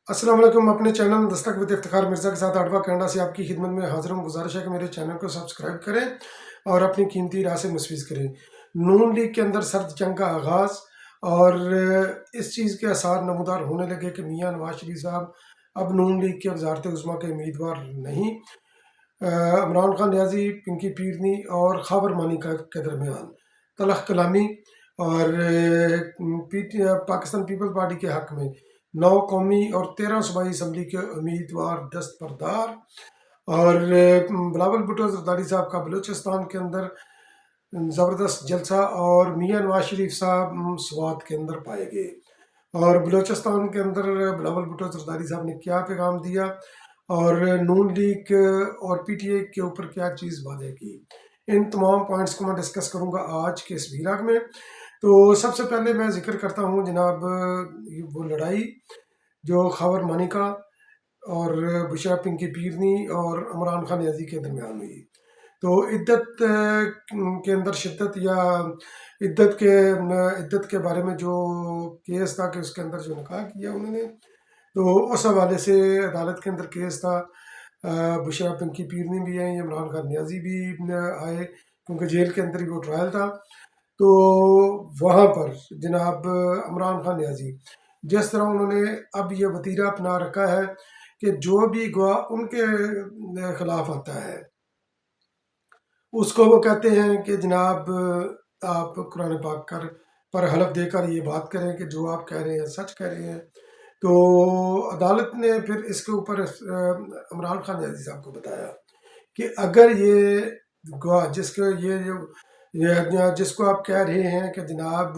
अस्सलाम वालेकुम। अपने चैनल दस्तक विद इफ्तिखार मिर्ज़ा के साथ अडवा कनाडा से आपकी खिदमत में हाजिर हूँ। गुजारिश है कि मेरे चैनल को सब्सक्राइब करें और अपनी कीमती राय से मुस्फिज़ करें। नून लीग के अंदर सर्द जंग का आगाज़ और इस चीज़ के आसार नमूदार होने लगे कि मियाँ नवाज शरीफ साहब अब नून लीग के वज़ारत उज़्मा के उम्मीदवार नहीं। इमरान खान न्याजी, पिंकी पीरनी और खाबर मानी के दरमियान तलख कलामी और पाकिस्तान पीपल्स पार्टी के हक में 9 कौमी और 13 सूबाई असम्बली के उम्मीदवार दस्तबरदार। और बिलावल भुट्टो जरदारी साहब का बलूचिस्तान के अंदर ज़बरदस्त जलसा और मियाँ नवाज शरीफ साहब स्वात के अंदर पाए गए। और बलूचिस्तान के अंदर बिलावल भुट्टो जरदारी साहब ने क्या पैगाम दिया और नून लीग और पीटीए के ऊपर क्या चीज़ वादे की, इन तमाम पॉइंट्स को मैं डिस्कस करूंगा आज के इस वीलाग में। तो सबसे पहले मैं जिक्र करता हूं जनाब वो लड़ाई जो खावर मानिका और बुशरा पिंकी पीरनी और इमरान खान न्याजी के दरमियान हुई। तो इद्दत के अंदर शिद्दत या इद्दत के बारे में जो केस था कि उसके अंदर जो निकाह किया उन्होंने, तो उस हवाले से अदालत के अंदर केस था। बुशरा पिंकी पीरनी भी आई, इमरान खान न्याजी भी आए क्योंकि जेल के अंदर ही वो ट्रायल था। तो वहाँ पर जनाब इमरान खान न्याजी जिस तरह उन्होंने अब ये वतीरा अपना रखा है कि जो भी गवाह उनके खिलाफ आता है उसको वो कहते हैं कि जनाब आप कुरान पाक पर हलफ देकर ये बात करें कि जो आप कह रहे हैं सच कह रहे हैं। तो अदालत ने फिर इसके ऊपर इमरान खान न्याजी साहब को बताया कि अगर ये गवाह जिसके ये जिसको आप कह रहे हैं कि जनाब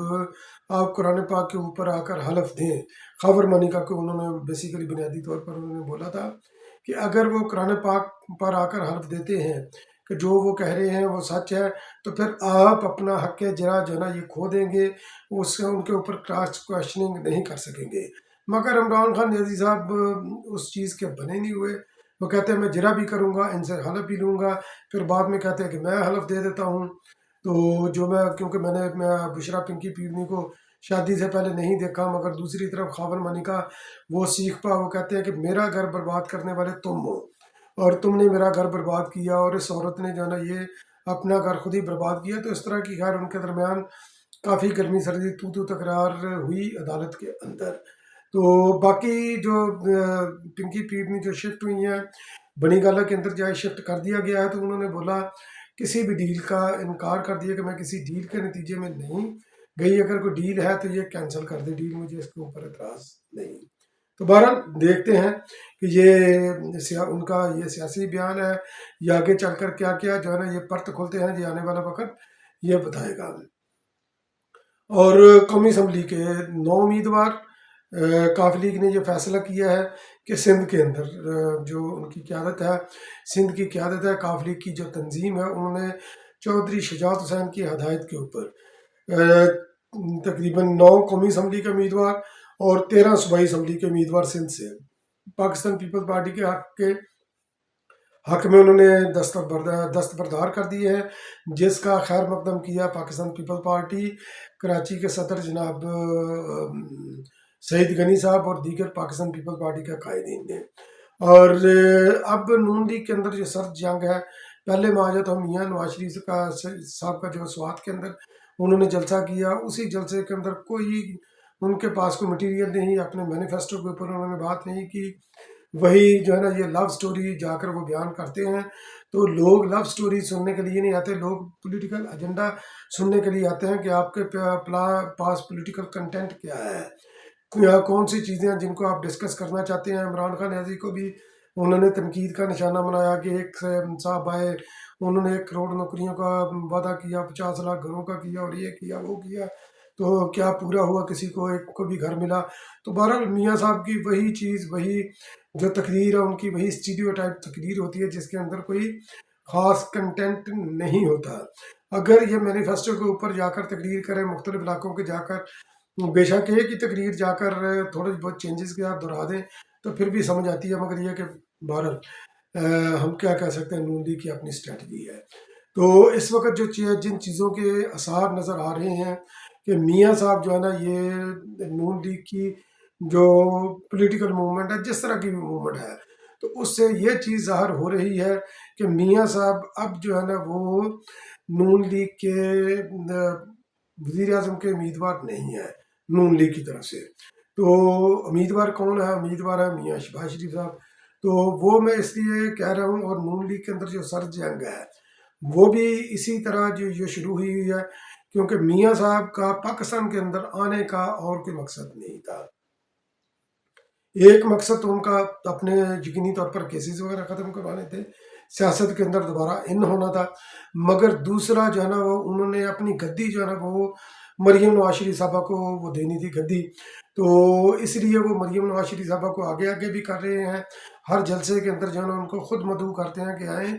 आप कुरान पाक के ऊपर आकर हलफ दें, खबर मनिका को उन्होंने बेसिकली बुनियादी तौर पर उन्होंने बोला था कि अगर वो कुरान पाक पर आकर हलफ देते हैं कि जो वो कह रहे हैं वो सच है, तो फिर आप अपना हक जरा जो है ना ये खो देंगे, उससे उनके ऊपर क्रॉस क्वेश्चनिंग नहीं कर सकेंगे। मगर इमरान खान न्याजी साहब उस चीज़ के बने नहीं हुए। वो कहते हैं मैं जरा भी करूँगा, इनसे हलफ भी लूँगा, फिर बाद में कहते हैं कि मैं हलफ दे देता हूँ। तो जो क्योंकि मैं बुशरा पिंकी पीरनी को शादी से पहले नहीं देखा, मगर दूसरी तरफ खाबर मनिका वो सीख पा, वो कहते हैं कि मेरा घर बर्बाद करने वाले तुम हो और तुमने मेरा घर बर्बाद किया और इस औरत ने जो है ना ये अपना घर खुद ही बर्बाद किया। तो इस तरह की खैर उनके दरमियान काफ़ी गर्मी सर्दी तू तकरार हुई अदालत के अंदर। तो बाकी जो पिंकी पीरनी जो शिफ्ट हुई हैं बनी गाला के अंदर जाए शिफ्ट कर दिया गया है, तो उन्होंने बोला किसी भी डील का इनकार कर दिया कि मैं किसी डील के नतीजे में नहीं गई, अगर कोई डील है तो ये कैंसिल कर दे डील, मुझे इसके ऊपर एतराज़ नहीं। तो बहरहाल देखते हैं कि ये उनका ये सियासी बयान है या आगे चलकर क्या क्या जो है ना ये परत खोलते हैं, ये आने वाला वक्त ये बताएगा। और कौमी असम्बली के 9 उम्मीदवार काफ लीग ने यह फैसला किया है कि सिंध के अंदर जो उनकी क़यादत है, सिंध की क़यादत है काफ लीग की जो तंजीम है, उन्होंने चौधरी शुजात हुसैन की हदायत के ऊपर तकरीबन 9 कौमी असम्बली के उम्मीदवार और 13 सूबाई असम्बली के उम्मीदवार सिंध से पाकिस्तान पीपल्स पार्टी के हक में उन्होंने दस्तबरदार कर दिए हैं, जिसका खैर मकदम किया पाकिस्तान पीपल पार्टी कराची के सदर जनाब सईद गनी साहब और दीगर पाकिस्तान पीपल पार्टी के कायदीन ने। और अब नून लीग के अंदर जो सर्द जंग है, पहले माजा तो मियाँ नवाज शरीफ साहब का जो स्वात के अंदर उन्होंने जलसा किया, उसी जलसे के अंदर कोई उनके पास कोई मटीरियल नहीं, अपने मैनिफेस्टो के ऊपर उन्होंने बात नहीं की। वही जो है ना ये लव स्टोरी जाकर वो बयान करते हैं, तो लोग लव स्टोरी सुनने के लिए नहीं आते, लोग पॉलिटिकल एजेंडा सुनने के लिए आते हैं कि आपके पास पॉलिटिकल कंटेंट क्या है, या कौन सी चीज़ें हैं जिनको आप डिस्कस करना चाहते हैं। इमरान खान न्याजी को भी उन्होंने तनकीद का निशाना बनाया कि एक साहब आए, उन्होंने 1 करोड़ नौकरियों का वादा किया, 50 लाख घरों का किया और ये किया वो किया, तो क्या पूरा हुआ, किसी को एक को भी घर मिला। तो बहरहाल मियाँ साहब की वही चीज़, वही जो तकरीर है उनकी, वही स्टीरियोटाइप तकरीर होती है जिसके अंदर कोई ख़ास कंटेंट नहीं होता। अगर ये मैनिफेस्टो के ऊपर जाकर तकरीर करें, मुख्तलिफ इलाकों के जाकर बेशक एक ही तकरीर जाकर थोड़े बहुत चेंजेस के साथ दोहरा दें तो फिर भी समझ आती है, मगर यह कि बहरहाल हम क्या कह सकते हैं, नून लीग की अपनी स्ट्रेटजी है। तो इस वक्त जिन चीज़ों के आसार नज़र आ रहे हैं कि मियाँ साहब जो है ना ये नून लीग की جو پولیٹیکل موومنٹ ہے، جس طرح کی بھی موومنٹ ہے، تو اس سے یہ چیز ظاہر ہو رہی ہے کہ میاں صاحب اب جو ہے نا وہ نون لیگ کے وزیر اعظم کے امیدوار نہیں ہیں نون لیگ کی طرف سے۔ تو امیدوار کون ہے؟ امیدوار ہے میاں شہباز شریف صاحب۔ تو وہ میں اس لیے کہہ رہا ہوں، اور نون لیگ کے اندر جو سر جنگ ہے وہ بھی اسی طرح جو شروع ہوئی ہے، کیونکہ میاں صاحب کا پاکستان کے اندر آنے کا اور کوئی مقصد نہیں تھا۔ ایک مقصد تو ان کا اپنے یقینی طور پر کیسز وغیرہ ختم کروانے تھے، سیاست کے اندر دوبارہ ان ہونا تھا، مگر دوسرا جو ہے نا وہ انہوں نے اپنی گدی جو ہے نا وہ مریم نواز شریف صاحبہ کو وہ دینی تھی گدی، تو اس لیے وہ مریم نواز شریف صاحبہ کو آگے آگے بھی کر رہے ہیں، ہر جلسے کے اندر جو ہے نا ان کو خود مدعو کرتے ہیں کہ آئیں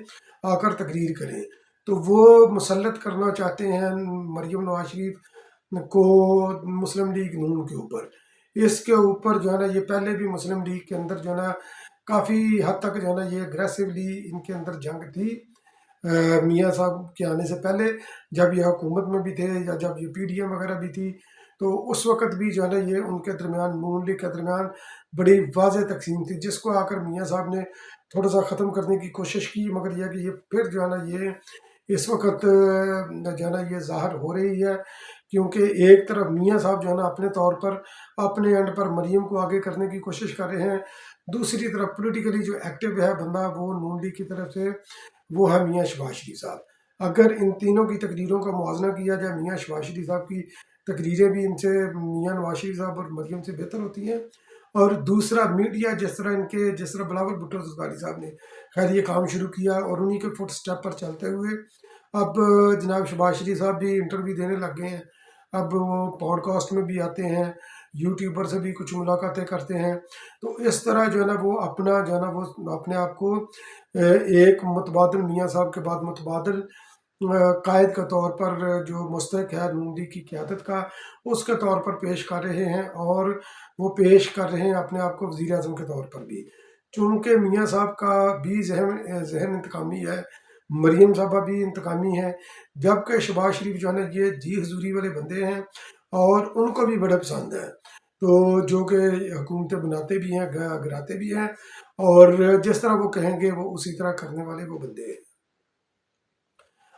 آ کر تقریر کریں، تو وہ مسلط کرنا چاہتے ہیں مریم نواز شریف کو مسلم لیگ نون کے اوپر۔ اس کے اوپر جو ہے نا یہ پہلے بھی مسلم لیگ کے اندر جو ہے نا کافی حد تک جو ہے نا یہ اگریسولی ان کے اندر جنگ تھی میاں صاحب کے آنے سے پہلے، جب یہ حکومت میں بھی تھے یا جب یہ پی ڈی ایم وغیرہ بھی تھی، تو اس وقت بھی جو ہے نا یہ ان کے درمیان نون لیگ کے درمیان بڑی واضح تقسیم تھی، جس کو آ کر میاں صاحب نے تھوڑا سا ختم کرنے کی کوشش کی، مگر یہ کہ یہ پھر جو ہے نا یہ اس وقت جو ہے نا یہ ظاہر ہو رہی ہے، کیونکہ ایک طرف میاں صاحب جو ہے نا اپنے طور پر اپنے اینڈ پر مریم کو آگے کرنے کی کوشش کر رہے ہیں، دوسری طرف پولیٹیکلی جو ایکٹیو ہے بندہ وہ نون لیگ کی طرف سے وہ ہے میاں شہباز شریف صاحب۔ اگر ان تینوں کی تقریروں کا موازنہ کیا جائے، میاں شہباز شریف صاحب کی تقریریں بھی ان سے میاں نواز شریف صاحب اور مریم سے بہتر ہوتی ہیں، اور دوسرا میڈیا جس طرح بلاول بھٹو زرداری صاحب نے خیر یہ کام شروع کیا اور انہی کے فٹ سٹیپ پر چلتے ہوئے اب جناب شہباز شریف صاحب بھی انٹرویو دینے لگ گئے ہیں، اب وہ پوڈ کاسٹ میں بھی آتے ہیں، یوٹیوبر سے بھی کچھ ملاقاتیں کرتے ہیں، تو اس طرح جو ہے نا وہ اپنا جو ہے نا وہ اپنے آپ کو ایک متبادل میاں صاحب کے بعد متبادل قائد کے طور پر جو مستحق ہے نون لیگ کی قیادت کا، اس کے طور پر پیش کر رہے ہیں، اور وہ پیش کر رہے ہیں اپنے آپ کو وزیر اعظم کے طور پر بھی، چونکہ میاں صاحب کا بھی ذہن انتقامی ہے، مریم صاحبہ بھی انتقامی ہے، جبکہ شہباز شریف جو ہے نا یہ جی حضوری والے بندے ہیں اور ان کو بھی بڑے پسند ہے، تو جو کہ حکومتیں بناتے بھی ہیں گراتے بھی ہیں، اور جس طرح وہ کہیں گے وہ اسی طرح کرنے والے وہ بندے ہیں۔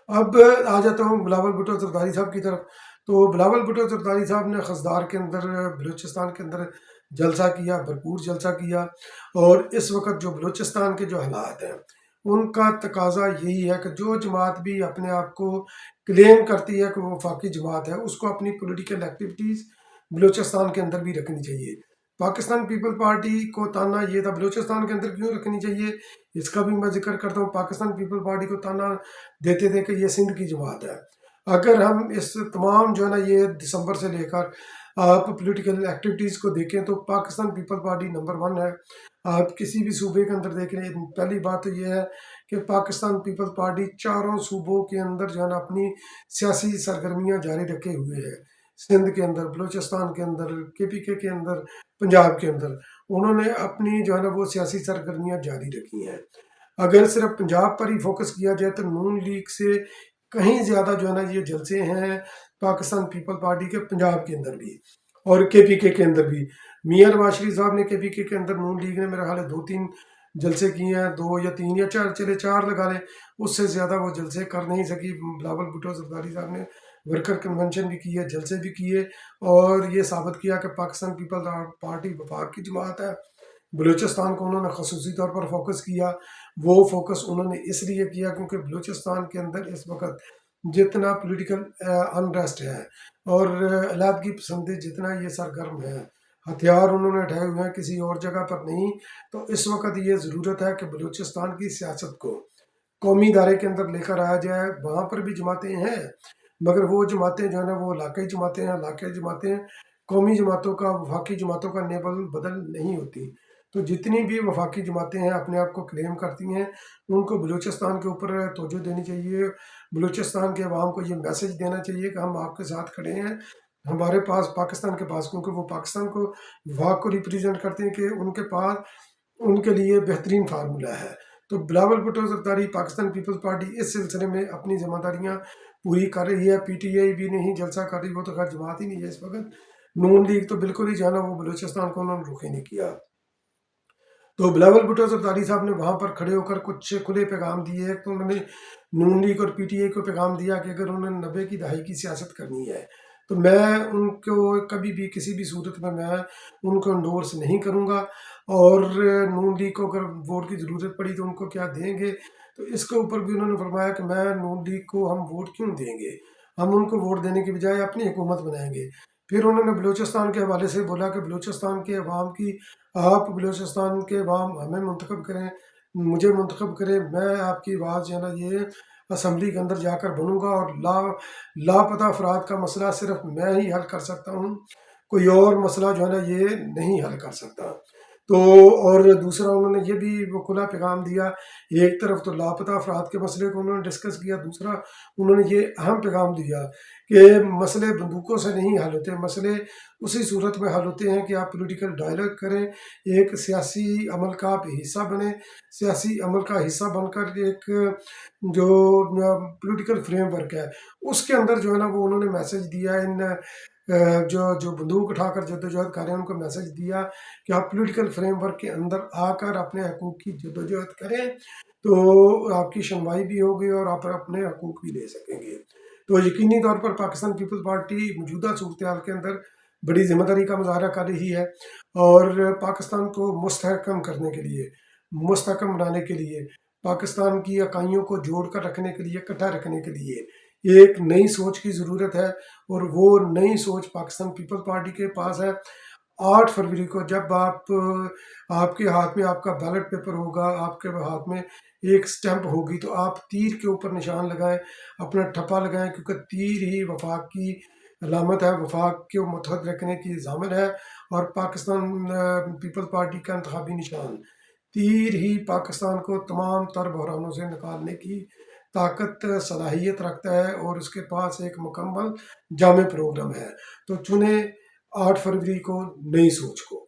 اب آ جاتا ہوں بلاول بھٹو زرداری صاحب کی طرف۔ تو بلاول بھٹو زرداری صاحب نے خضدار کے اندر بلوچستان کے اندر جلسہ کیا، بھرپور جلسہ کیا، اور اس وقت جو بلوچستان کے جو حالات ہیں ان کا تقاضا یہی ہے کہ جو جماعت بھی اپنے آپ کو کلیم کرتی ہے کہ وہ وفاقی جماعت ہے، اس کو اپنی پولیٹیکل ایکٹیویٹیز بلوچستان کے اندر بھی رکھنی چاہیے۔ پاکستان پیپل پارٹی کو تانا یہ تھا بلوچستان کے اندر کیوں رکھنی چاہیے، اس کا بھی میں ذکر کرتا ہوں۔ پاکستان پیپل پارٹی کو تانا دیتے تھے کہ یہ سندھ کی جماعت ہے، اگر ہم اس تمام جو ہے نا یہ دسمبر سے لے کر آپ پولیٹیکل ایکٹیویٹیز کو دیکھیں تو پاکستان پیپل پارٹی نمبر 1 ہے۔ آپ کسی بھی صوبے کے اندر دیکھ لیں، پہلی بات تو یہ ہے کہ پاکستان پیپل پارٹی چاروں صوبوں کے اندر جو ہے نا اپنی سیاسی سرگرمیاں جاری رکھے ہوئے ہے، سندھ کے اندر، بلوچستان کے اندر، کے کے اندر، پنجاب کے اندر، انہوں نے اپنی جو ہے نا وہ سیاسی سرگرمیاں جاری رکھی ہیں۔ اگر صرف پنجاب پر ہی فوکس کیا جائے تو نون لیگ سے کہیں زیادہ جو ہے نا یہ جلسے ہیں پاکستان پیپل پارٹی کے پنجاب کے اندر بھی اور کے اندر بھی۔ میاں نواز شریف صاحب نے کے اندر نون لیگ نے میرا خیال ہے 2-3 جلسے کیے ہیں، 2 یا 3 یا 4، چلے 4 لگا لیں، اس سے زیادہ وہ جلسے کر نہیں سکی۔ بلاول بھٹو زرداری صاحب نے ورکر کنونشن بھی کیے، جلسے بھی کیے، اور یہ ثابت کیا کہ پاکستان پیپل پارٹی وفاق کی جماعت ہے۔ بلوچستان کو انہوں نے خصوصی طور پر فوکس کیا، وہ فوکس انہوں نے اس لیے کیا کیونکہ بلوچستان کے اندر اس وقت جتنا پولیٹیکل انریسٹ ہے اور علیحدگی پسندی جتنا یہ سرگرم ہے، ہتھیار انہوں نے اٹھائے ہوئے ہیں کسی اور جگہ پر نہیں، تو اس وقت یہ ضرورت ہے کہ بلوچستان کی سیاست کو قومی دائرے کے اندر لے کر آیا جائے۔ وہاں پر بھی جماعتیں ہیں، مگر وہ جماعتیں جو ہے نا وہ علاقائی جماعتیں ہیں، علاقائی جماعتیں قومی جماعتوں کا وفاقی جماعتوں کا نیبل بدل نہیں ہوتی، تو جتنی بھی وفاقی جماعتیں ہیں اپنے آپ کو کلیم کرتی ہیں، ان کو بلوچستان کے اوپر توجہ دینی چاہیے، بلوچستان کے عوام کو یہ میسج دینا چاہیے کہ ہم آپ کے ساتھ کھڑے ہیں، ہمارے پاس پاکستان کے پاس، کیونکہ وہ پاکستان کو وفاق کو ریپریزنٹ کرتے ہیں، کہ ان کے پاس ان کے لیے بہترین فارمولہ ہے۔ تو بلاول بھٹو زرداری پاکستان پیپلز پارٹی اس سلسلے میں اپنی ذمہ داریاں پوری کر رہی ہے۔ پی ٹی آئی بھی نہیں جلسہ کر رہی، وہ تو خیر جماعت ہی نہیں ہے اس وقت، नून लीग तो बिल्कुल ही जो है ना वो बलूचिस्तान को उन्होंने रुख ही नहीं किया। तो बिलावल भुट्टो जरदारी साहब ने वहाँ पर खड़े होकर कुछ खुले पैगाम दिए। एक तो उन्होंने नून लीग और पीटीआई को पैगाम दिया कि अगर उन्होंने 90 की दहाई की सियासत करनी है तो मैं उनको कभी भी किसी भी सूरत में मैं उनको इंडोर्स नहीं करूँगा, और नून लीग को अगर वोट की ज़रूरत पड़ी तो उनको क्या देंगे। तो इसके ऊपर भी उन्होंने फरमाया कि मैं नून लीग को हम वोट क्यों देंगे, हम उनको वोट देने के बजाय अपनी हुकूमत बनाएंगे। फिर उन्होंने बलूचिस्तान के हवाले से बोला कि बलूचिस्तान के अवाम की, आप बलूचिस्तान के अवाम हमें मुंतखब करें, मुझे मुंतखब करें, मैं आपकी आवाज़ जो है ना ये असम्बली के अंदर जाकर बनूंगा, और लापता अफराद का मसला सिर्फ मैं ही हल कर सकता हूँ, कोई और मसला जो है ना ये नहीं हल कर सकता। तो और दूसरा उन्होंने ये भी वो खुला पैगाम दिया, एक तरफ तो लापता अफराद के मसले को उन्होंने डिस्कस किया, दूसरा उन्होंने ये अहम पैगाम दिया कि मसले बंदूकों से नहीं हल होते, मसले उसी सूरत में हल होते हैं कि आप पॉलिटिकल डायलॉग करें, एक सियासी अमल का आप हिस्सा बने, सियासी अमल का हिस्सा बनकर एक जो पॉलिटिकल फ्रेमवर्क है उसके अंदर जो है ना वो उन्होंने मैसेज दिया, इन जो जो बंदूक उठाकर जद्दोजहद कर रहे हैं उनको मैसेज दिया कि आप पॉलिटिकल फ्रेमवर्क के अंदर आकर अपने हकूक़ की जद्दोजहद करें तो आपकी सुनवाई भी होगी और आप अपने हकूक़ भी ले सकेंगे। तो यकीनी तौर पर पाकिस्तान पीपल्स पार्टी मौजूदा सूरत हाल के अंदर बड़ी जिम्मेदारी का मुजाहरा कर रही है, और पाकिस्तान को मुस्तहकम करने के लिए, मुस्तहकम बनाने के लिए, पाकिस्तान की इकाइयों को जोड़ कर रखने के लिए, इकट्ठा रखने के लिए एक नई सोच की ज़रूरत है, और वो नई सोच पाकिस्तान पीपल्स पार्टी के पास है। 8 फरवरी को जब आपके हाथ में आपका बैलेट पेपर होगा, आपके हाथ में एक स्टैंप होगी, तो आप तीर के ऊपर निशान लगाएं, अपना ठप्पा लगाएं, क्योंकि तीर ही वफाक की अलामत है, वफाक के मुतहद रखने की ज़ामिन है, और पाकिस्तान पीपल्स पार्टी का इंतखाबी निशान तीर ही पाकिस्तान को तमाम तर बहरानों से निकालने की ताकत सलाहियत रखता है, और उसके पास एक मुकम्मल जामे प्रोग्राम है। तो चुने 8 फरवरी को नई सोच को।